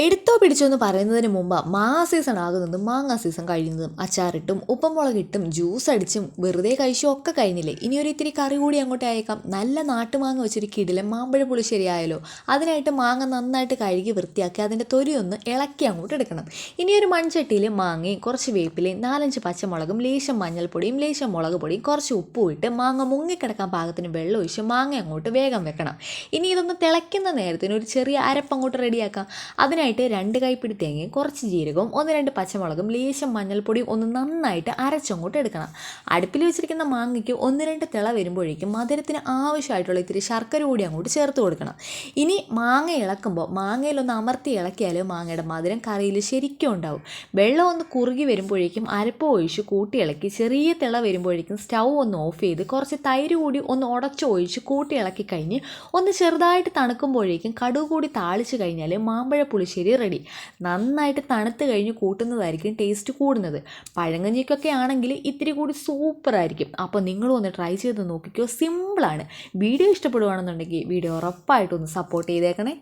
എടുത്തോ പിടിച്ചോ എന്ന് പറയുന്നതിന് മുമ്പ് മാങ്ങ സീസൺ ആകുന്നതും മാങ്ങ സീസൺ കഴിയുന്നതും അച്ചാറിട്ടും ഉപ്പുമുളകിട്ടും ജ്യൂസ് അടിച്ചും വെറുതെ കഴിച്ചും ഒക്കെ കഴിഞ്ഞില്ലേ. ഇനി ഒരു ഇത്തിരി കറി കൂടി അങ്ങോട്ട് അയക്കാം. നല്ല നാട്ടുമാങ്ങ വെച്ചൊരു കിടിലൻ മാമ്പഴ പുളിശ്ശേരി ആയാലോ. അതിനായിട്ട് മാങ്ങ നന്നായിട്ട് കഴുകി വൃത്തിയാക്കി അതിൻ്റെ തൊലിയൊന്ന് ഇളക്കി അങ്ങോട്ട് എടുക്കണം. ഇനി ഒരു മൺചട്ടിയിൽ മാങ്ങയും കുറച്ച് വേപ്പിലയും 4-5 പച്ചമുളകും ലേശം മഞ്ഞൾപ്പൊടിയും ലേശം മുളക് പൊടിയും കുറച്ച് ഉപ്പും ഇട്ട് മാങ്ങ മുങ്ങിക്കിടക്കാൻ പാകത്തിന് വെള്ളം ഒഴിച്ച് മാങ്ങ അങ്ങോട്ട് വേഗം വെക്കണം. ഇനി ഇതൊന്ന് തിളയ്ക്കുന്ന നേരത്തിന് ഒരു ചെറിയ അരപ്പങ്ങോട്ട് റെഡിയാക്കാം. അതിനായിട്ട് 2 കൈപ്പിടി തേങ്ങയും കുറച്ച് ജീരകവും 1-2 പച്ചമുളകും ലേശം മഞ്ഞൾപ്പൊടിയും ഒന്ന് നന്നായിട്ട് അരച്ചങ്ങോട്ട് എടുക്കണം. അടുപ്പിൽ വെച്ചിരിക്കുന്ന മാങ്ങയ്ക്ക് 1-2 തിള വരുമ്പോഴേക്കും മധുരത്തിന് ആവശ്യമായിട്ടുള്ള ഇത്തിരി ശർക്കര കൂടി അങ്ങോട്ട് ചേർത്ത് കൊടുക്കണം. ഇനി മാങ്ങ ഇളക്കുമ്പോൾ മാങ്ങയിലൊന്ന് അമർത്തി ഇളക്കിയാൽ മാങ്ങയുടെ മധുരം കറിയിൽ ശരിക്കും ഉണ്ടാവും. വെള്ളം ഒന്ന് കുറുകി വരുമ്പോഴേക്കും അരപ്പ് ഒഴിച്ച് കൂട്ടി ഇളക്കി ചെറിയ തിള വരുമ്പോഴേക്കും സ്റ്റൗ ഒന്ന് ഓഫ് ചെയ്ത് കുറച്ച് തൈര് കൂടി ഒന്ന് ഉടച്ച് ഒഴിച്ച് കൂട്ടി ഇളക്കി കഴിഞ്ഞ് ഒന്ന് ചെറുതായിട്ട് തണുക്കുമ്പോഴേക്കും കടുക് കൂടി താളിച്ച് കഴിഞ്ഞാൽ മാമ്പഴ പുളിശ്ശേരി റെഡി. നന്നായിട്ട് തണുത്ത് കഴിഞ്ഞ് കൂട്ടുന്നതായിരിക്കും ടേസ്റ്റ് കൂടുന്നത്. പഴങ്കഞ്ഞിക്കൊക്കെ ആണെങ്കിൽ ഇത്തിരി കൂടി സൂപ്പറായിരിക്കും. അപ്പോൾ നിങ്ങളും ഒന്ന് ട്രൈ ചെയ്ത് നോക്കിക്കോ. സിമ്പിളാണ്. വീഡിയോ ഇഷ്ടപ്പെടുകയാണെന്നുണ്ടെങ്കിൽ വീഡിയോ ഉറപ്പായിട്ടൊന്ന് സപ്പോർട്ട് ചെയ്തേക്കണേ.